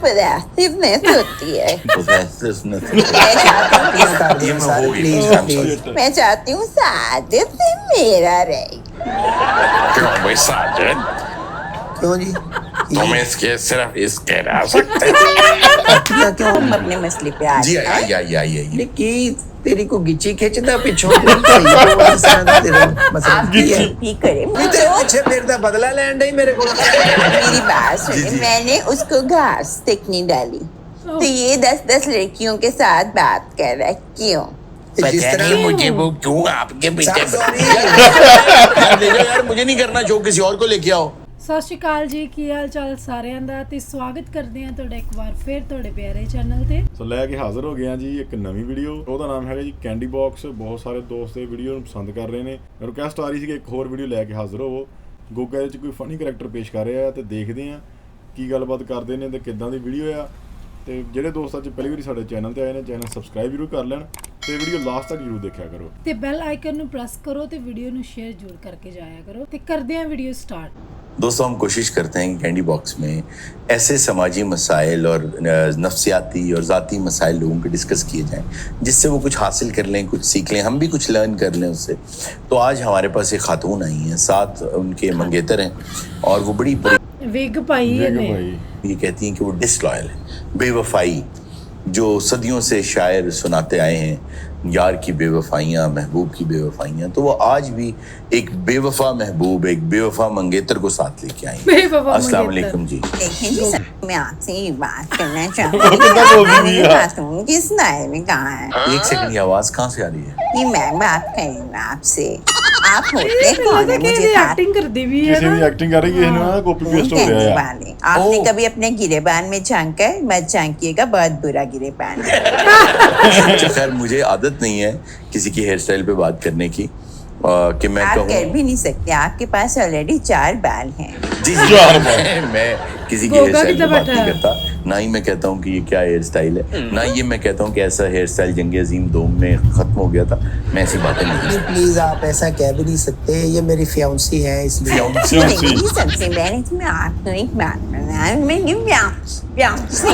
possessiveness होती है। Possessiveness. मैं चाहती हूँ साजिद से मेरा रहे। क्यों भाई साजिद? क्यों जी? तुम इसके सिर्फ इसके रह सकते क्यों? हम अपने मसले पे आए जी हैं। आइए की तेरी को गिची खिंचदा पिछों तेरा मसला आप की है भी करें मैं तेरे पीछे फिरदा बदला लैंड नहीं मेरे को मेरी बात सुनिए। जी। मैंने उसको घास तक नहीं डाली तो ये 10-10 लड़कियों के साथ बात कर रहा है। क्यों? जिस पता तरह नहीं मुझे वो क्यों आपके पीछे सॉरी यार ले जाओ यार, मुझे नहीं करना शो, किसी और को लेके आओ। ਸਤਿ ਸ਼੍ਰੀ ਅਕਾਲ ਜੀ, ਕੀ ਹਾਲ ਚਾਲ ਸਾਰਿਆਂ ਦਾ ਤੇ ਸਵਾਗਤ ਕਰਦੇ ਹਾਂ ਤੁਹਾਡਾ ਇੱਕ ਵਾਰ ਫਿਰ ਤੁਹਾਡੇ ਪਿਆਰੇ ਚੈਨਲ ਤੇ। ਸੋ ਲੈ ਕੇ ਹਾਜ਼ਰ ਹੋ ਗਏ ਹਾਂ ਜੀ ਇੱਕ ਨਵੀਂ ਵੀਡੀਓ। ਉਹਦਾ ਨਾਮ ਹੈਗਾ ਜੀ ਕੈਂਡੀ ਬਾਕਸ। ਬਹੁਤ ਸਾਰੇ ਦੋਸਤ ਇਹ ਵੀਡੀਓ ਨੂੰ ਪਸੰਦ ਕਰ ਰਹੇ ਨੇ। ਰਿਕੁਐਸਟ ਆ ਰਹੀ ਸੀ ਕਿ ਇੱਕ ਹੋਰ ਵੀਡੀਓ ਲੈ ਕੇ ਹਾਜ਼ਰ ਹੋਵੋ। ਗੋਗਾ ਇਹਦੇ 'ਚ ਕੋਈ ਫਨੀ ਕਰੈਕਟਰ ਪੇਸ਼ ਕਰ ਰਿਹਾ ਤੇ ਦੇਖਦੇ ਹਾਂ ਕੀ ਗੱਲਬਾਤ ਕਰਦੇ ਨੇ ਤੇ ਕਿੱਦਾਂ ਦੀ ਵੀਡੀਓ ਆ। ਤੇ ਜਿਹੜੇ ਦੋਸਤ ਅੱਜ ਪਹਿਲੀ ਵਾਰੀ ਸਾਡੇ ਚੈਨਲ ਤੇ ਆਏ ਨੇ, ਚੈਨਲ ਸਬਸਕ੍ਰਾਈਬ ਜ਼ਰੂਰ ਕਰ ਲੈਣ ਤੇ ਵੀਡੀਓ ਲਾਸਟ ਤੱਕ ਜ਼ਰੂਰ ਦੇਖਿਆ ਕਰੋ ਤੇ ਬੈਲ ਆਈਕਨ ਨੂੰ ਪ੍ਰੈਸ ਕਰੋ ਤੇ ਵੀਡੀਓ ਨੂੰ ਸ਼ੇਅਰ ਜ਼ਰੂਰ ਕਰਕੇ ਜਾਇਆ ਕਰੋ ਤੇ ਕਰਦੇ ਹਾਂ ਵੀਡੀਓ ਸਟਾर्ट। दोस्तों, हम कोशिश करते हैं कि कैंडी बॉक्स में ऐसे समाजी मसाइल और नफ्सियाती और ज़ाती मसाइल लोगों के डिस्कस किए जाएं जिससे वो कुछ हासिल कर लें, कुछ सीख लें, हम भी कुछ लर्न कर लें उससे। तो आज हमारे पास एक खातून आई हैं, साथ उनके मंगेतर हैं और वो बड़ी विग पाई है ने ये कहती हैं कि वो डिसलॉयल है, बेवफाई जो सदियों से शायर सुनाते आए हैं, यार की बेवफाइयाँ, महबूब की बेवफाइयाँ, तो वो आज भी एक बेवफा महबूब, एक बेवफा मंगेतर को साथ लेके आई। बेवफा अस्सलाम मंगेतर। वालेकुम जी। देखें जी, मैं आपसे ये बात करना चाहूँगी। मेरी खातून किस नाय में कहाँ है? एक सेकंड, ये आवाज कहाँ से आ रही है? ये मैं बात कर रही हूँ आपसे। आप होते कौन है? मुझे एक्टिंग करती भी है ਕਿਸੇ ना। ਦੀ ਐਕਟਿੰਗ ਕਰ ਰਹੀ ਹੈ ਇਹਨਾਂ ਦਾ ਕਾਪੀ पेस्ट हो गया है। वाले आपने ओ। कभी अपने गिरेबान में झांका है? मत झांकिएगा, बहुत बुरा गिरेबान है। अच्छा, खैर मुझे आदत नहीं है किसी की हेयर स्टाइल पे बात करने की कि मैं आप कहूँ कर भी नहीं सकते, आपके पास ऑलरेडी 4 बाल हैं। जी मैं किसी की हेयर गोगा स्टाइल पे कितना बात नहीं बैठा है? करता, ना ही मैं कहता हूँ कि ये क्या हेयर स्टाइल है, ना ये मैं कहता हूँ कि ऐसा हेयर स्टाइल जंग अजीम 2 में खत्म हो गया था। मैं ऐसी बातें नहीं प्लीज आप ऐसा कह भी नहीं सकते, ये मेरी फियांसी है इसलिए नहीं, सबसे पहले तो मैं आपको एक बात बताऊं, मेरी व्यासी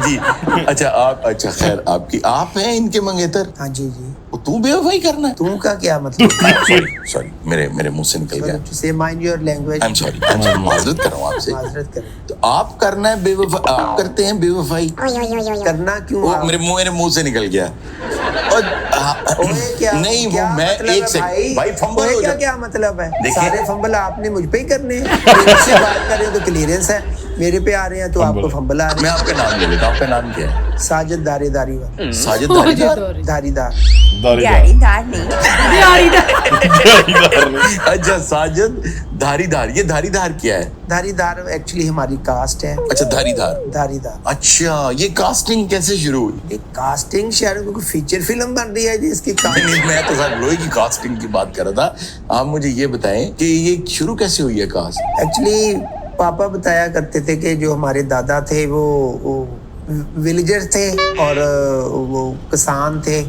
जी। अच्छा आप, अच्छा खैर आपकी, आप हैं इनके मंगेतर? हाँ जी जी। वो तू बेवफाई करना है? तुम का क्या मतलब? सॉरी मेरे मुंह से निकल गया। से mind your language. I am sorry, माजरत कर रहा हूँ आपसे। माजरत करें। तो आप करना है बेवफाई, आप करते हैं बेवफाई? करना क्यों वो आप? मेरे मुंह से निकल गया। और ओए क्या नहीं क्या वो मैं मतलब एक है सेकंड भाई फंबल ओए हो क्या जा। क्या मतलब है? देखिए- सारे फंबल आपने मुझ पे ही करने हैं। मेरे से बात कर रहे हो तो क्लियरेंस है, मेरे पे आ रहे हैं तो आपको फंबल आ रहे मैं हैं। आपका नाम ले लेता हूँ। आपका नाम क्या है? साजिद दारीदारी वाला साजिद धारीदार। धारीदार। जारीदार नहीं। दिहाड़ी दा अच्छा साजिद धारीदार, ये धारीदार क्या है? धारीदार एक्चुअली हमारी कास्ट है। अच्छा धारीदार। धारीदार अच्छा, ये कास्टिंग कैसे शुरू हुई? ये कास्टिंग शायद कोई फीचर फिल्म बन रही है जी इसकी कास्टिंग। नहीं, मैं तो सर लोहे की कास्टिंग की बात कर रहा था। आप मुझे ये बताएं कि ये शुरू कैसे हुई है कास्ट? एक्चुअली पापा बताया करते थे कि जो हमारे दादा थे वो विलेजर थे और वो किसान थे,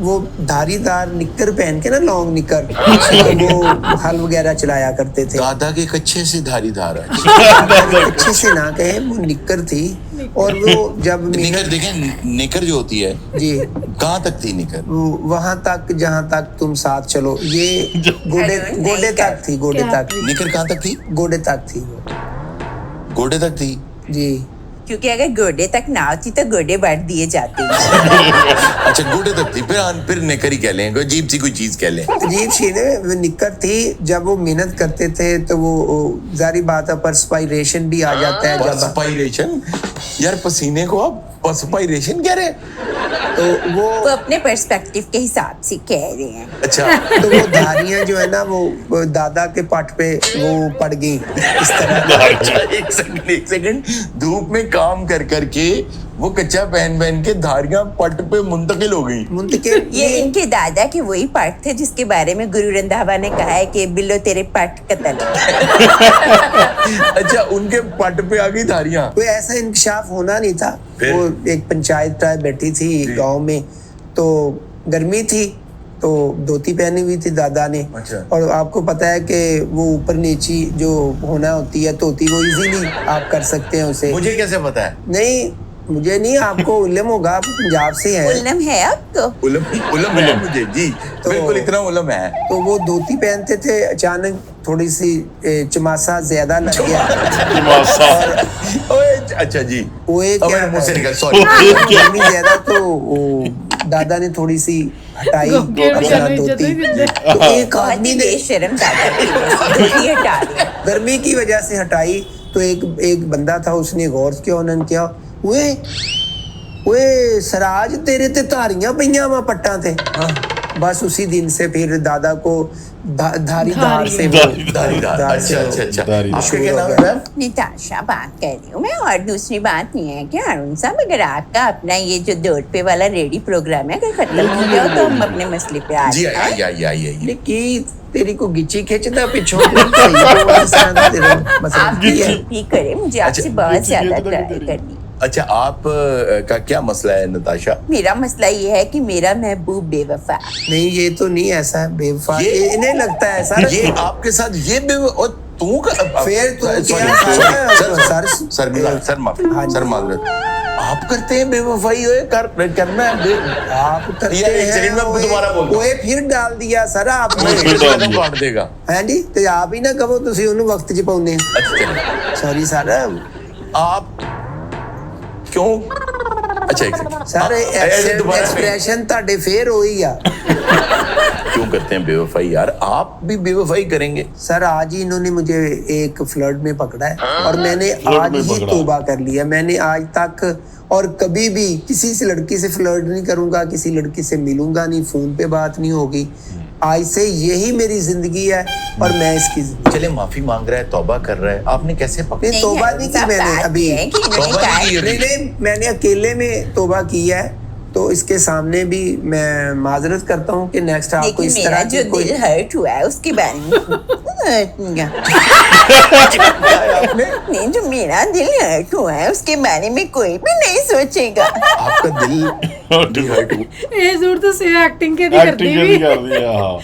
वो धारीदार निक्कर पहन के ना, लॉन्ग निक्कर, वो हल वगैरह चलाया करते थे। दादा के कच्चे से धारीदार है। अच्छे से ना कहे, वो निक्कर थी और वो जब निकर देखें, निकर जो होती है जी कहाँ तक थी निकर? वहां तक जहां तक तुम साथ चलो, ये गोडे तक थी, गोडे तक, निकर कहाँ तक थी? गोडे तक थी वो गोडे तक थी। जी। क्योंकि अगर गोडे तक ना होती तो गोडे बांट दिए जाते। अच्छा गोडे तक थी, फिर निकर ही कह लें, कोई अजीब सी कोई चीज कह लें। अजीब सी वो निक्कर थी। जब वो मेहनत करते थे तो वो जारी बात है परस्पाइरेशन भी आ जाता है जब, परस्पाइरेशन? यार पसीने को आप परस्पाइरेशन कह रहे हैं? तो वो वो अपने पर्सपेक्टिव के हिसाब से कह रहे हैं। अच्छा तो वो धारियां जो है ना वो दादा के पट पे वो पड़ गई इस तरह। अच्छा एक सेकंड धूप में काम कर करके वो कच्चा पहन के धारियां पट पे मुंतकिल हो गई। मुंतकिल ये इनके दादा के वही पार्ट थे जिसके बारे में गुरु रंधावा ने कहा है कि बिल्लो तेरे पार्ट कतल। अच्छा उनके पट पे आ गई धारियां। कोई ऐसा इंकशाफ होना नहीं था। फिर? वो एक पंचायत बैठी थी गांव में, तो गर्मी थी तो धोती पहनी हुई थी दादा ने। अच्छा। और आपको पता है कि वो ऊपर नीची जो होना होती है धोती, वो इजीली आप कर सकते हैं उसे। मुझे कैसे पता है? नहीं, मुझे नहीं, आपको उल्लम होगा, आप पंजाब से हैं। उल्लम है आपको? उलम है मुझे जी, बिल्कुल इतना उलम है। तो वो धोती पहनते थे, अचानक थोड़ी सी चमासा ज्यादा लग गया। ओए, अच्छा जी, वो एक अब मेरे मुंह से निकल, सॉरी। गर्मी ज्यादा, तो वो दादा ने थोड़ी सी हटाई अपना धोती। तो एक आदमी ने बेशरम दादा धोती हटा दी। गर्मी की वजह से हटाई, तो एक बंदा था, उसने गौर किया, उन्होंने क्या, ओए सराज, तेरे ते धारियां पईयां वा पट्टां ते। बस उसी दिन से फिर दादा को धारीदार से धारीदार, अच्छा अच्छा अच्छा। आपका क्या नाम है मैम? निताशा बात कर रही हूँ मैं। और दूसरी बात ये है कि अरुण साहब, अगर आपका अपना ये जो दौड़ पे वाला रेडी प्रोग्राम है, अगर खत्म हो गया तो हम अपने मसले पे आ जी जाए। आइए। की तेरी को गिच्ची खींचदा पिछों तेरा मसला आप की है। भी करे, मुझे आपसे बहुत ज्यादा लड़ाई करनी। अच्छा, आप का क्या मसला है नताशा? मेरा मसला ये है कि मेरा महबूब बेवफा। नहीं, ये तो नहीं ऐसा है बेवफा, ये- इन्हें लगता है ऐसा। ये आपके साथ ये और तू का फिर तू सॉरी, क्या सर माजरत, आप करते हैं बेवफाई? करना है आप करते ये एक सेकंड में हैं, दोबारा बोल दो। ओए फिर डाल दिया सर आपने। काट देगा। हैं जी, ते आप ही ना कहो तुसी ਉਹਨੂੰ वक्त च पाउने। अच्छा, सॉरी सर। आप क्यों? अच्छा, एक सेकंड सर एक्सप्रेशन ਤੁਹਾਡੇ ਫੇਰ ਹੋਈ ਆ। क्यों करते हैं बेवफाई यार? आप भी बेवफाई करेंगे? सर आज ही इन्होंने मुझे एक फ्लर्ट में पकड़ा है और मैंने आज ही तौबा कर लिया। मैंने आज तक और कभी भी किसी से लड़की से फ्लर्ट नहीं करूंगा, किसी लड़की से मिलूंगा नहीं, फोन पे बात नहीं होगी। आज से यही मेरी जिंदगी है और मैं इसकी जिंदगी। चले, माफी मांग रहा है, तौबा कर रहा है, आपने कैसे पकड़ा? नहीं, तौबा नहीं की मैंने अभी। नहीं, मैंने अकेले में तौबा की है, तो इसके सामने भी मैं माजरत करता हूँ कि नेक्स्ट आपको इस तरह जो की कोई दिल हर्ट हुआ है उसके बारे में नहीं, जो मेरा दिल हर्ट हुआ है उसके बारे में कोई भी नहीं सोचेगा। आपका दिल हर्ट हुआ। ਇਹ ਜ਼ਰੂਰ ਤੁਸੀਂ ਐਕਟਿੰਗ ਕਿਹਦੀ ਕਰਦੀ ਵੀ ਕਰਦੀ ਆ। ਹਾਂ,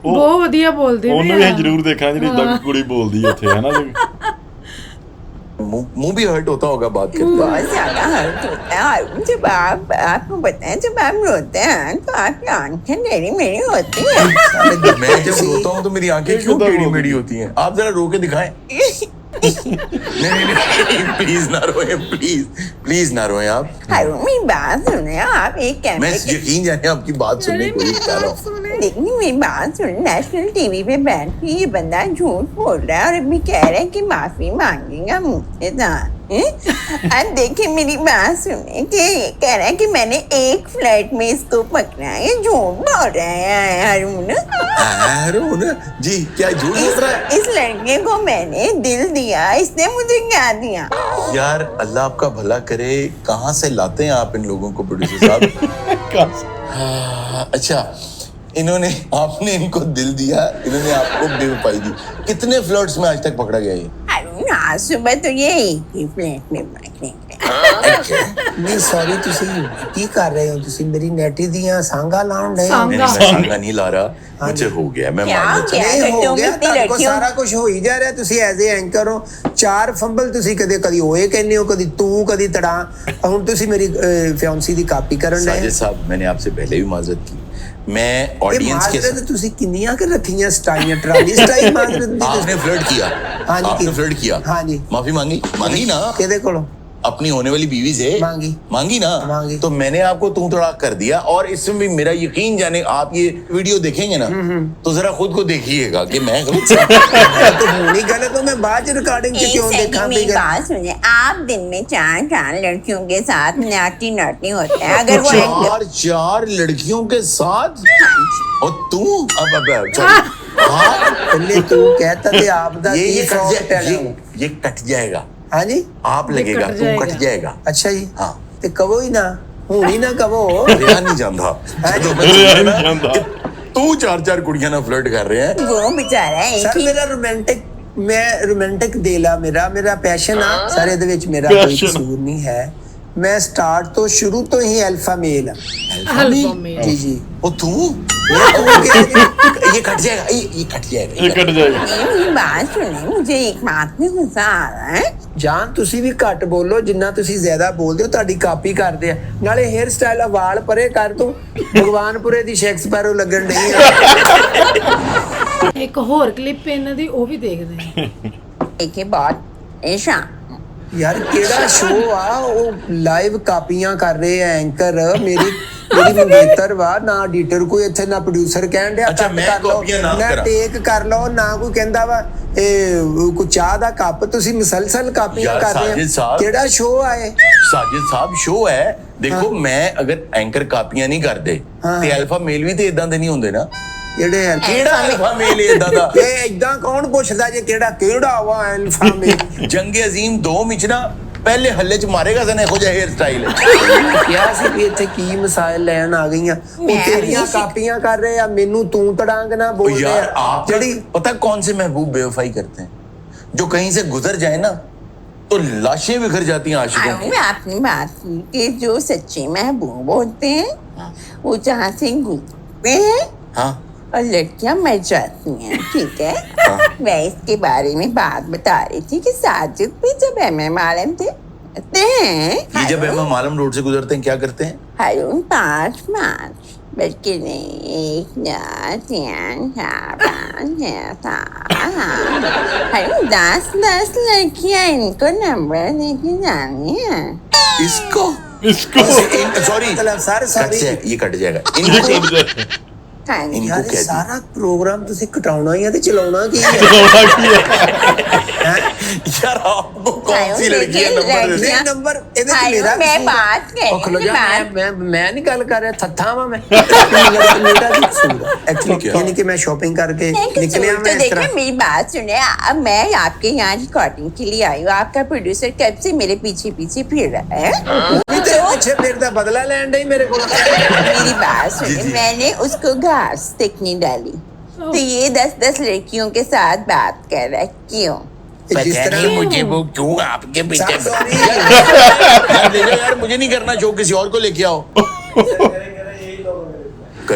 ਬਹੁਤ ਵਧੀਆ ਬੋਲਦੇ ਉਹਨੂੰ ਵੀ ਜ਼ਰੂਰ ਦੇਖਣਾ ਜਿਹੜੀ ਇਦਾਂ ਕੁੜੀ ਬੋਲਦੀ ਉੱਥੇ ਹੈ ਨਾ। मुंह भी हर्ट होता होगा बात करते। बहुत ज्यादा हर्ट होता है। और जब आपको बताएं, जब आप रोते हैं तो आपकी आंखें टेढ़ी मेढ़ी होती हैं। मैं जब रोता हूँ तो मेरी आंखें क्यों टेढ़ी मेढ़ी होती हैं? आप जरा रो के दिखाएं। नहीं, प्लीज ना रोए, प्लीज ना रोए आप। हारून, मेरी बात सुने। आप एक मैं कैमरे के यकीन जाने आपकी बात सुनने की कोशिश कर रहा हूँ। लेकिन मेरी बात सुन, नेशनल टीवी पे बैठ के ये बंदा झूठ बोल रहा है और अभी कह रहा है कि माफी मांगेगा मुझसे। अब देखिए, मेरी बात सुने कि ये कह रहा है कि मैंने एक फ्लैट में इसको पकड़ा है। ये झूठ बोल रहा है हारून। हारून जी, क्या झूठ बोल रहा है? इस लड़के को मैंने दिल दिया, इसने मुझे क्या दिया? यार अल्लाह आपका भला करे, कहाँ से लाते हैं आप इन लोगों को प्रोड्यूसर साहब? अच्छा, आपने इनको दिल दिया, इन्होंने आपको बेवफाई दी। कितने फ्लर्ट्स में आज तक पकड़ा गया ये? आज सुबह तो ये एक ही फ्लैट में पकड़े। नहीं सॉरी, तुसी की कर रहे हो? तुसी मेरी नेटी दियां सांगा लाउंड है। सांगा। मैं सांगा नहीं ला रहा, मुझे हो गया, मैं क्या मान हो गया? नहीं हो गया, इतनी ਤੁਹਾਡੇ ਕੋਲ लड़कियों- ਸਾਰਾ ਕੁਝ ਹੋ ਹੀ ਜਾ ਰਿਹਾ। ਤੁਸੀਂ ਐਜ਼ ਏ ਐਂਕਰ ਹੋ, ਚਾਰ ਫੰਬਲ ਤੁਸੀਂ ਕਦੀ ਹੋਏ ਕਹਿੰਦੇ ਹੋ, ਕਦੀ ਤੂੰ, ਕਦੀ ਤੜਾ। ਹੁਣ ਤੁਸੀਂ ਮੇਰੀ ਫਿਆਂਸੀ ਦੀ ਕਾਪੀ ਕਰਨ साजिद ਲੱਗੇ। साहब, मैंने आपसे पहले भी माजरत की। मैं ਇਹ ऑडियंस के ਮਾਜ਼ਰਤ साथ, ਤੁਸੀਂ ਕਿੰਨੀਆਂ ਕਿ ਰੱਖੀਆਂ ਸਟਾਈਆਂ, ਟਰਾਲੀ ਸਟਾਈ ਮਾਜ਼ਰਤ ਦੀ आपने फ्लर्ट किया, हाँ जी, आपने की- फ्लर्ट किया, हाँ जी। माफी मांगी ना ਕਿਹਦੇ ਕੋਲੋਂ? अपनी होने वाली बीवी से? मांगी ना? मांगी। तो मैंने आपको तू तड़ाक कर दिया। और इसमें भी मेरा यकीन जाने, आप ये वीडियो देखेंगे ना तो जरा खुद को देखिएगा कि मैं गलत तो होनी गलत हो, मैं बाद च रिकॉर्डिंग च एक क्यों सेकंड, देखा मेरी बात सुनिए। आप दिन में चार लड़कियों के साथ नाटी होते हैं। अगर वो चार लड़कियों के साथ, और तू अब sorry। हाँ, पहले तू कहता थे आप दा ये की सौ टैलेंट। ये कट जाएगा, हाँ जी, आप लगेगा, कट तू कट जाएगा। जाएगा। अच्छा जी। हाँ, ते कहो ही ना, होनी ना कहो। रिया नहीं जानता। तो मैं रिया सुना नहीं जानता। कि तू चार कुड़ियां ना फ्लर्ट कर रहे हैं। वो बेचारा एक सर ही मेरा रोमांटिक, मैं रोमांटिक दिला, मेरा पैशन आ सारे दे विच, मेरा कोई Passion। कसूर नहीं है। मैं स्टार्ट तो शुरू तो ही अल्फा मेल अल्फा मेल। जी जी। वो तू ये कट जाएगा, ये कट जाएगा, ਇਹ ਕੱਟ ਜਾਏਗਾ। मेरी बात सुने, मुझे एक बात में गुस्सा आ रहा है। ਜਾਨ ਤੁਸੀਂ ਵੀ ਘੱਟ ਬੋਲੋ, ਜਿੰਨਾ ਤੁਸੀਂ ਜ਼ਿਆਦਾ ਬੋਲਦੇ ਹੋ ਤੁਹਾਡੀ ਕਾਪੀ ਕਰਦੇ ਆ। ਨਾਲੇ ਹੇਅਰ ਸਟਾਈਲ ਆ, ਵਾਲ ਪਰੇ ਕਰ ਤੂੰ, ਭਗਵਾਨਪੁਰੇ ਦੀ ਸ਼ੇਕਸਪੀਅਰੋਂ ਲੱਗਣ ਨਹੀਂ ਆ। ਇੱਕ ਹੋਰ ਕਲਿੱਪ ਇਹਨਾਂ ਦੀ ਉਹ ਵੀ ਦੇਖਦੇ ਹਾਂ। एक ही बात ऐसा ਯਾਰ ਕਿਹੜਾ ਸ਼ੋਅ ਆ, ਉਹ ਲਾਈਵ ਕਾਪੀਆਂ ਕਰ ਰਹੇ ਆ ਐਂਕਰ। ਮੇਰੀ ਮੰਗੇਤਰ ਵਾ ਨਾ, ਐਡੀਟਰ ਕੋਈ ਇੱਥੇ ਨਾ ਪ੍ਰੋਡਿਊਸਰ ਕਹਿਣ ਡਿਆ ਅੱਛਾ, ਕੱਟ ਮੈਂ ਕਰ ਲਓ, ਕਾਪੀਆਂ ਨਾ ਨਾ ਕਰਾਂ। ਟੇਕ ਕਰ ਲਓ, ਨਾ ਕੋਈ ਕਹਿੰਦਾ ਵਾ ਇਹ ਕੋਈ ਚਾਹ ਦਾ ਕੱਪ। ਤੁਸੀਂ ਮੁਸਲਸਲ ਕਾਪੀਆਂ ਯਾਰ ਕਰ ਰਹੇ ਸਾਜਿਦ ਆ। ਸਾਹਿਬ, ਕਿਹੜਾ ਸ਼ੋਅ ਆ ਇਹ? साजिद साहब शो है देखो, मैं अगर एंकर कापियां नहीं करते ते अल्फा मेल भी ते इदां दे नहीं होंदे ना। ਜਿਹੜੇ ਆ केड़ा अल्फा मेल इदां दा? ਇਹ ਇਦਾਂ ਕੌਣ ਪੁੱਛਦਾ ਜੇ ਕਿਹੜਾ ਵਾ ਅਲਫਾ ਮੇ? जंगे अजीम 2 ਵਿੱਚ ਨਾ ਪਹਿਲੇ ਹੱਲੇ ਚ ਮਾਰੇਗਾ ਸਨ ਇਹੋ ਜਿਹਾ ਹੇਅਰ ਸਟਾਈਲ ਕਿਹਾ ਸੀ ਵੀ ਇੱਥੇ ਕੀ ਮਸਾਇਲ ਲੈਣ ਆ ਗਈਆਂ। ਉਹ ਮੈਂ ਤੇਰੀਆਂ ਵੀ ਕਾਪੀਆਂ ਕਰ ਰਹੇ ਆ, ਮੈਨੂੰ ਤੂੰ ਤੜਾਂਗ ਨਾ ਬੋਲਦੇ यार ਆ। आप पता कौन से महबूब बेवफाई करते हैं जो कहीं से गुजर जाए ना तो लाशें बिखर जाती हैं आशिकों की। मैं अपनी बात की कि जो सच्चे महबूब होते हैं वो जहाँ से गुजरते हैं हाँ और लड़कियां मर जाती हैं, ठीक है। मैं इसके बारे में बात बता रही थी कि साजिद भी जब MM आलम थे ये जब एमएम आलम रोड से गुजरते हैं क्या करते हैं? हारून 5 5 बल्कि नहीं 1 2 3 4 5 6 7 हारून 10 लड़कियां इनको नंबर लेके जानी है। इसको इसको सॉरी मतलब सर सॉरी ये कट जाएगा ਇਹ इनको ਕੱਟ ਜਾਏਗਾ। हाँ जी। इनको ਯਾਰ कह ਇਹ दिया ਸਾਰਾ ਪ੍ਰੋਗਰਾਮ ਤੁਸੀਂ ਕਟਾਉਣਾ ਹੀ ਆ ਤੇ ਚਲਾਉਣਾ ਕੀ ਹੈ? यार आपको कौन सी लड़की है नंबर देती है? ਨਹੀਂ ਨੰਬਰ ਇਹਦੇ ਚ हारून ਮੇਰਾ मैं ਕਸੂਰ ਆ। बात कह ਉਹ ਖਲੋ रही ਜਾ, हूँ, ਮੈਂ ਨਹੀਂ ਗੱਲ ਕਰ ਰਿਹਾ, ਥੱਥਾ ਵਾਂ ਮੈਂ। ਮੇਰਾ ਵੀ ਕਸੂਰ ਹੈ ਐਕਚੁਅਲੀ। क्या? ਯਾਨੀ ਕਿ ਮੈਂ ਸ਼ਾਪਿੰਗ ਕਰਕੇ ਨਿਕਲਿਆ तो मैं इस देखिए तरह। मेरी बात सुने, अब मैं आपके यहाँ रिकॉर्डिंग के लिए आई हूँ। आपका प्रोड्यूसर कब से मेरे पीछे पीछे फिर रहा है। ਵੀ ਤੇਰੇ ਪਿੱਛੇ ਫਿਰਦਾ ਬਦਲਾ ਲੈਣ ਡਈ ਮੇਰੇ ਕੋਲ। मेरी बात सुने, मैंने उसको घास तकनी डाली तो ये 10 लड़कियों के साथ बात कर रहा है, क्यों? जिस तरह मुझे वो क्यों आपके पीछे सॉरी यार देखो यार, मुझे नहीं करना शो, किसी और को लेके आओ।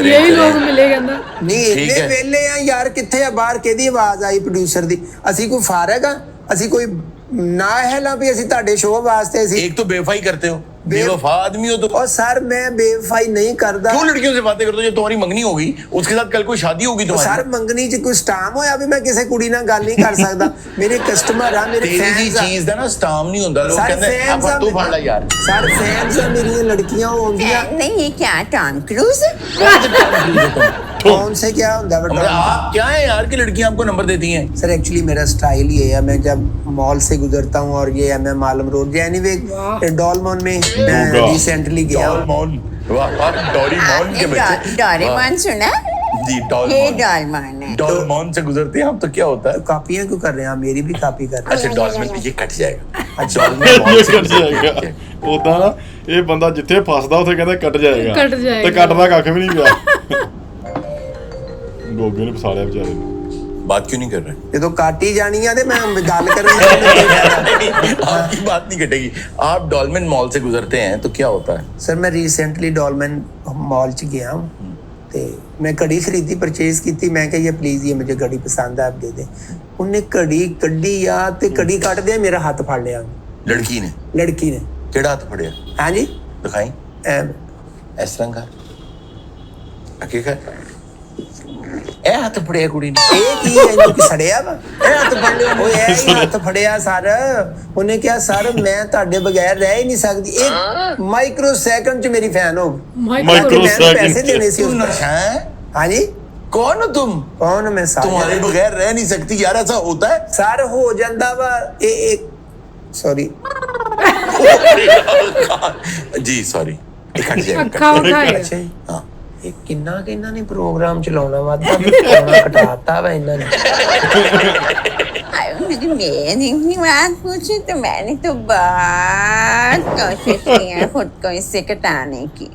यही लोग मिले कहंदा। ਨਹੀਂ ਠੀਕ ਇੰਨੇ ਹੈ। ਵੇਲੇ ਆ ਯਾਰ, ਕਿੱਥੇ ਆ ਬਾਹਰ? ਕਿਹਦੀ ਆਵਾਜ਼ ਆਈ ਪ੍ਰੋਡਿਊਸਰ ਦੀ? ਅਸੀਂ ਕੋਈ ਫਾਰਗ ਆ? ਅਸੀਂ ਕੋਈ ਨਾ ਹੈ ਲਾ ਵੀ ਅਸੀਂ ਤੁਹਾਡੇ ਸ਼ੋਅ ਵਾਸਤੇ ਅਸੀਂ। एक तो बेवफाई करते हो, बेवफा आदमी हो तो और सर मैं बेवफाई नहीं करता। क्यों लड़कियों से बातें करते हो? जब तुम्हारी मंगनी होगी उसके साथ कल कोई शादी होगी सर तुम्हारी, ਮੰਗਣੀ ਚ ਕੋਈ ਸਟਾਮ ਹੋਇਆ ਵੀ ਮੈਂ ਕਿਸੇ ਕੁੜੀ ਨਾਲ ਗੱਲ ਨਹੀਂ ਕਰ ਸਕਦਾ? ਮੇਰੇ ਕਸਟਮਰ ਆ, ਮੇਰੇ तेरी जी ਫੈਨਸ ਆ। चीज दा ना स्टाम नहीं होता। लोग सर, कहते हैं fans अब तू आ- फाड़ ला यार। सर फैंस आ मेरी लड़कियां होंदियां। नहीं, ये क्या टॉम क्रूज? कौन से क्या होता है मतलब आप क्या है यार कि लड़कियां आपको नंबर देती हैं? सर एक्चुअली मेरा स्टाइल ये है, मैं जब मॉल से गुजरता हूँ और ये MM आलम रोड एनीवे डॉलमॉन में होगा। रिसेंटली गया हूँ। डोरेमोन, वाह वाह, डोरेमोन के बच्चे। डोरेमोन सुना? जी ये डोरेमोन, डोरेमोन है। डोरेमोन से गुजरते हैं हम तो क्या होता है? कापियां क्यों कर रहे हैं आप? मेरी भी कापी कर रहे अच्छा डोरेमोन, ये कट जाएगा। ਇਹ डोरेमोन से ਕੱਟ ਜਾਏਗਾ। ਉਦਾਂ ਨਾ ਇਹ ਬੰਦਾ ਜਿੱਥੇ ਫਸਦਾ ਉੱਥੇ ਕਹਿੰਦਾ ਕੱਟ ਜਾਏਗਾ। ਕੱਟ ਜਾਏਗਾ। ਤੇ ਕੱਟਦਾ ਕੱਖ ਵੀ ਨਹੀਂ ਪਿਆ। ਗੋਗੇ ਨੇ ਫਸਾਲਿਆ ਵਿਚਾਰੇ ਨੂੰ। बात क्यों नहीं कर रहे? हैं। ये तो काटी जानी है, मैं गल करने में कोई फायदा नहीं। आपकी बात नहीं कटेगी। आप डॉलमेन मॉल से गुजरते हैं तो क्या होता है? सर मैं रीसेंटली डॉलमैन मॉल च गया हूँ ते मैं घड़ी खरीदी, परचेज की। मैं कहा ये प्लीज ये मुझे घड़ी पसंद है, आप दे दे। उन्हें घड़ी कड्डी या ते घड़ी कट दिया, मेरा हाथ फाड़ लिया लड़की ने लड़की ने। केड़ा हाथ फड़िया? हाँ जी दिखाई ए, इस तरह का हकीकत ए हाथ फड़िया कुड़ी ने। ਇਹ ਕੀ ਇਹਨੂੰ ਕਿ ਸੜਿਆ ਵਾ? ਇਹ ਹੱਥ ਫੜ ਲਿਆ। ਉਹ ਇਹ ਹੀ ਹੱਥ ਫੜਿਆ ਸਰ। ਉਹਨੇ ਕਿਹਾ ਸਰ ਮੈਂ ਤੁਹਾਡੇ ਬਗੈਰ ਰਹਿ ਹੀ ਨਹੀਂ ਸਕਦੀ। ਇੱਕ ਮਾਈਕਰੋ ਸੈਕਿੰਡ ਚ ਮੇਰੀ ਫੈਨ ਹੋ ਗਈ। माइक्रो मैं पैसे देने से तू नशा है? हाँ जी कौन हो तुम? कौन मैं तुम्हारे बगैर रह नहीं सकती यार, ऐसा होता है? सर हो ਜਾਂਦਾ ਵਾ ਇਹ एक सॉरी जी सॉरी, कट जाएगा ਅੱਖਾਂ ਉਠਾਏ। ਅੱਛਾ ਜੀ। हाँ ਇਹ ਕਿੰਨਾ ਕਿ ਇਹਨਾਂ ਨੇ ਪ੍ਰੋਗਰਾਮ ਚਲਾਉਣਾ ਵਾਦਾ ਵੀ ਕੋਣਾ ਘਟਾਤਾ ਵਾ ਇਹਨਾਂ ਨੇ। मुझे मेरी ही बात पूछी तो मैंने तो बहुत कोशिश की है खुद को इससे कटाने की।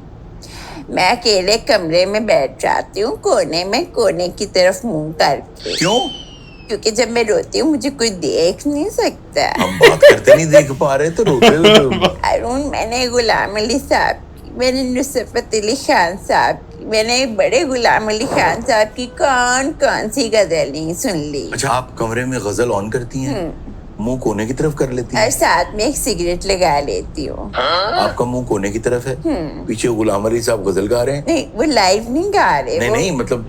मैं अकेले कमरे में बैठ जाती हूँ कोने की तरफ मुंह करके, क्यों? क्योंकि जब मैं रोती हूँ मुझे कोई देख नहीं सकता। हम बात करते नहीं देख पा रहे तो रोते हो तुम। अरुण, मैंने गुलाम अली साहब की, मैंने नुसरत अली खान साहब की, मैंने बड़े गुलाम अली खान साहब की कौन कौन सी गजल नहीं सुन ली। अच्छा, आप कमरे में गजल ऑन करती हैं, मुंह कोने की तरफ कर लेती और हैं? साथ में एक सिगरेट लगा लेती हूँ। आपका मुंह कोने की तरफ है, पीछे गुलाम अली साहब गजल गा रहे हैं। नहीं, वो लाइव नहीं गा रहे। नहीं वो नहीं, मतलब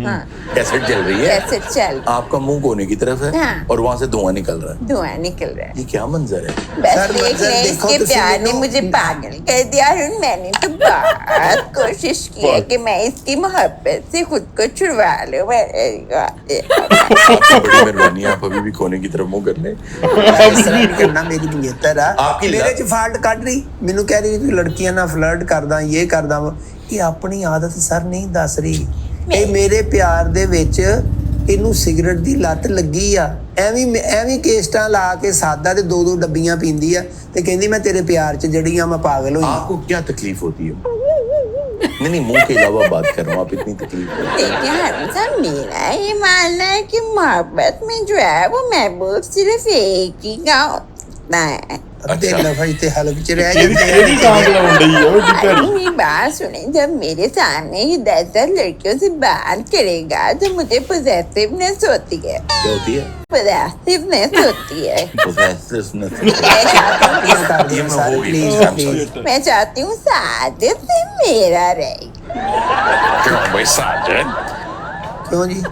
कैसेट चल रही है, कैसेट चल, आपका मुंह कोने की तरफ है हाँ। और वहां से धुआं निकल रहा है। धुआं निकल रहा है। ये क्या मंजर है? बस सर, देख मंजर ले, देखो इसके तो प्यार सही ने लो। मुझे पागल कर दिया और मैंने तो बहुत कोशिश की है कि मैं इसकी मोहब्बत से खुद को छुड़वा लूं। आपकी बड़ी मेहरबानी है, आप अभी भी कोने की तरफ मुंह कर ले। इस तरह नहीं करना, मेरी मंगेतर आ आपकी मेरे लत- ਚ ਫਾਲਟ ਕੱਢ ਰਹੀ, ਮੈਨੂੰ ਕਹਿ ਰਹੀ ਤੂੰ ਲੜਕੀਆਂ ਨਾਲ ਫਲਰਟ ਕਰਦਾ, ਇਹ ਕਰਦਾ ਵਾ। ਇਹ ਆਪਣੀ ਆਦਤ ਸਰ ਨਹੀਂ ਦੱਸ ਰਹੀ, ਇਹ ਮੇਰੇ ਪਿਆਰ ਦੇ ਵਿੱਚ ਇਹਨੂੰ ਸਿਗਰਟ ਦੀ ਲੱਤ ਲੱਗੀ ਆ। ਐਵੇਂ ਕੇਸਟਾਂ ਲਾ ਕੇ ਸਾਦਾ ਤੇ 2-2 ਡੱਬੀਆਂ ਪੀਂਦੀ ਆ ਤੇ ਕਹਿੰਦੀ ਮੈਂ ਤੇਰੇ ਪਿਆਰ 'ਚ ਜੜੀ ਆ, ਮੈਂ ਪਾਗਲ ਹੋਈ। आपको क्या तकलीफ होती है? नहीं, मुंह के अलावा बात कर रहा हूँ, आप इतनी तकलीफ है। देखिए हमसा, मेरा ये मानना है कि मोहब्बत में जो है वो महबूब सिर्फ एक ही का होता है। ਅੱਧੇ ਅੱਛਾ। ਲਫ਼ਜ਼ ਤੇ ਹਲਕ 'ਚ ਰਹਿ ਇਹਦੀ ਜਾਂਦੇ ਸਾਂਗ ਲਾਉਣ ਡਈ ਆ ਉਹ अरे ਡਿਪੈਂਡ। मेरी बात सुने, जब मेरे सामने ये 10 लड़कियों से बात करेगा तो मुझे पोजेसिवनेस होती है। क्या होती है? पोजेसिवनेस होती है। Possessiveness। मैं चाहती हूँ- ਕਿਉਂ ਕਰਦੇ ये ਹੋ मैं ਸਾਰੇ हो गई, प्लीज I'm प्लीज sorry। मैं चाहती हूँ साजिद से मेरा रहे। क्यों भाई साजिद, ਕਿਉਂ ਜੀ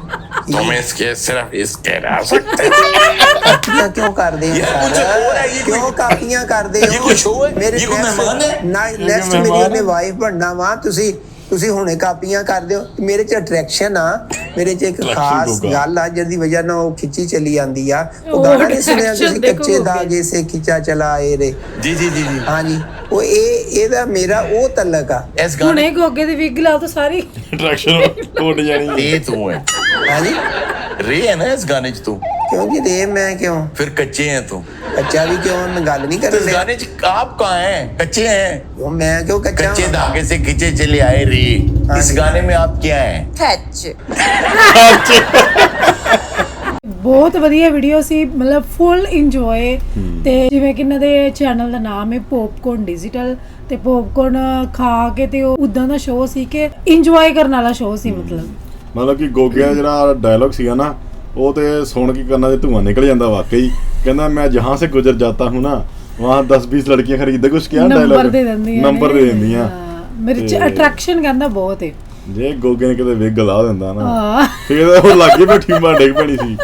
तुम इसके सिर्फ इसके रह सकते। ਕਾਪੀਆਂ ਕਿਉਂ ਕਰਦੇ ਹੋ ये कुछ ਸਰ? हो रहा है, ये ਕਿਉਂ कोई- ਕਾਪੀਆਂ ਕਰਦੇ ये कुछ हो है? ਮੇਰੇ ये कोई मेहमान है? ਨੈਕਸਟ ये ਮੇਰੀ मेहमान ਉਹਨੇ है? ਵਾਈਫ ਬਣਨਾ ਵਾ। ਤੁਸੀਂ ਹੁਣੇ ਕਾਪੀਆਂ ਕਰਦੇ ਹੋ। ਮੇਰੇ 'ਚ ਅਟਰੈਕਸ਼ਨ ਆ, ਮੇਰੇ 'ਚ ਇੱਕ Attraction ਖਾਸ ਹੋਗਾ। ਗੱਲ ਆ ਜਿਹਦੀ ਵਜ੍ਹਾ ਨਾਲ ਉਹ ਖਿੱਚੀ ਚਲੀ ਜਾਂਦੀ ਆ। ਉਹ ਉਹ ਗਾਣਾ ਨਹੀਂ ਸੁਣਿਆ attraction ਤੁਸੀਂ, ਦੇਖੋ ਕੱਚੇ ਹੋਗੇ। ਦਾਗੇ ਸੇ ਖਿੱਚਾ ਚਲਾ ਏ ਰੇ। जी जी जी जी। ਹਾਂਜੀ, ਉਹ ਇਹਦਾ ਮੇਰਾ ਉਹ ਤਲਕ ਆ। इस गाने ਹੁਣੇ ਗੋਗੇ ਦੀ ਵਿਗ ਲਾ ਤਾਂ ਸਾਰੀ ਅਟਰੈਕਸ਼ਨ ਟੁੱਟ ਜਾਣੀ ਹੈ। ये तू है, ਹਾਂਜੀ, रे है ना इस गाने च तू, ਕਿਉਂਕਿ ਰੇ ਮੈਂ ਕਿਉਂ फिर कच्चे हैं तू। ਕੱਚਾ ਵੀ ਕਿਉਂ ਮੈਂ ਗੱਲ ਨਹੀਂ तो ਕਰਨ इस ਲਿਆ। गाने च आप कहाँ हैं? कच्चे हैं। ਉਹ ਮੈਂ ਕਿਉਂ ਕੱਚਾ कच्चे ਵਾਂ? धागे से खींचे चले आए रे। हाँ इस जी। गाने में आप क्या हैं? खच। ਬਹੁਤ ਵਧੀਆ ਵੀਡੀਓ ਸੀ, ਮਤਲਬ ਫੁੱਲ ਇੰਜੋਏ। ਤੇ ਜਿਵੇਂ ਕਿ ਇਹਨਾਂ ਦੇ ਚੈਨਲ ਦਾ ਨਾਮ ਹੈ ਪੌਪਕੌਰਨ ਡਿਜੀਟਲ, ਤੇ ਪੌਪਕੌਰਨ ਖਾ ਕੇ ਤੇ ਉਹ ਉਦਾਂ ਦਾ ਸ਼ੋਅ ਸੀ ਕਿ ਇੰਜੋਏ ਕਰਨ ਵਾਲਾ ਸ਼ੋਅ ਸੀ। ਮਤਲਬ ਕਿ ਗੋਗੇ ਦਾ ਜਿਹੜਾ ਡਾਇਲੌਗ ਸੀਗਾ ਨਾ, ਉਹ ਤੇ ਸੁਣ ਕੇ ਕੰਨਾਂ 'ਚ ਧੂਆਂ ਨਿਕਲ ਜਾਂਦਾ ਵਾਕਈ। ਕਹਿੰਦਾ ਮੈਂ ਜਹਾਂ ਸੇ ਗੁਜ਼ਰ ਜਾਤਾ ਹੂੰ ਨਾ, ਵਹਾਂ 10-20 ਲੜਕੀਆਂ ਖਰੀਦਦੇ ਕੁਛ ਕਿਹਾ ਨੰਬਰ ਡਾਇਲੌਗ ਦੇ ਦਿੰਦੀਆਂ ਨੰਬਰ ਦੇ ਦਿੰਦੀਆਂ। ਮੇਰੇ ਚ ਤੇ ਅਟਰੈਕਸ਼ਨ ਕਹਿੰਦਾ ਬਹੁਤ ਹੈ। ਜੇ ਗੋਗੇ ਨੇ ਕਿਤੇ ਵਿਗ ਲਾ ਦਿੰਦਾ ਨਾ, ਹਾਂ। ਫੇਰ ਉਹ ਲੱਗੇ ਬੈਠੀ ਮਾਂ ਡਿੱਗ ਪੈਣੀ ਸੀ।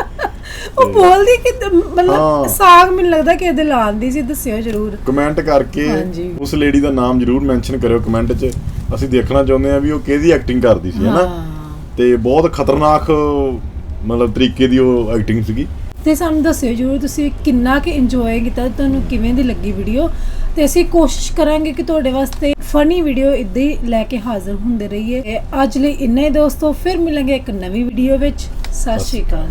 ਉਹ ਬੋਲਦੀ ਕਿ ਮਤਲਬ ਹਾਂ। ਸਾਗ ਮੈਨੂੰ ਲੱਗਦਾ ਕਿ ਇਹਦੇ ਲਾਉਂਦੀ ਸੀ। ਦੱਸਿਓ ਜਰੂਰ। ਕਮੈਂਟ ਕਰਕੇ ਹਾਂਜੀ। ਉਸ ਲੇਡੀ ਦਾ ਨਾਮ ਜਰੂਰ ਮੈਂਸ਼ਨ ਕਰਿਓ ਕਮੈਂਟ 'ਚ, ਅਸੀਂ ਦੇਖਣਾ ਚਾਹੁੰਦੇ ਆ ਵੀ ਉਹ ਕਿਹਦੀ ਐਕਟਿੰਗ ਕਰਦੀ ਸੀ, ਹੈਨਾ। ਤੇ ਬਹੁਤ ਖਤਰਨਾਕ ਮਤਲਬ ਤਰੀਕੇ ਦੀ ਉਹ ਐਕਟਿੰਗ ਸੀਗੀ। ਤੇ ਸਾਨੂੰ ਦੱਸਿਓ ਜਰੂਰ ਤੁਸੀਂ ਕਿੰਨਾ ਕਿ ਇੰਜੋਏ ਕੀਤਾ, ਤੁਹਾਨੂੰ ਕਿਵੇਂ ਦੀ ਲੱਗੀ ਵੀਡੀਓ। ਤੇ ਅਸੀਂ ਕੋਸ਼ਿਸ਼ ਕਰਾਂਗੇ ਕਿ ਤੁਹਾਡੇ ਵਾਸਤੇ ਫਨੀ ਵੀਡੀਓ ਇੱਦਾਂ ਹੀ ਲੈ ਕੇ ਹਾਜ਼ਰ ਹੁੰਦੇ ਰਹੀਏ। ਅੱਜ ਲਈ ਇੰਨਾ ਹੀ ਦੋਸਤੋ, ਫਿਰ ਮਿਲਾਂਗੇ ਇੱਕ ਨਵੀਂ ਵੀਡੀਓ ਵਿੱਚ। ਸਤਿ ਸ਼੍ਰੀ ਅਕਾਲ।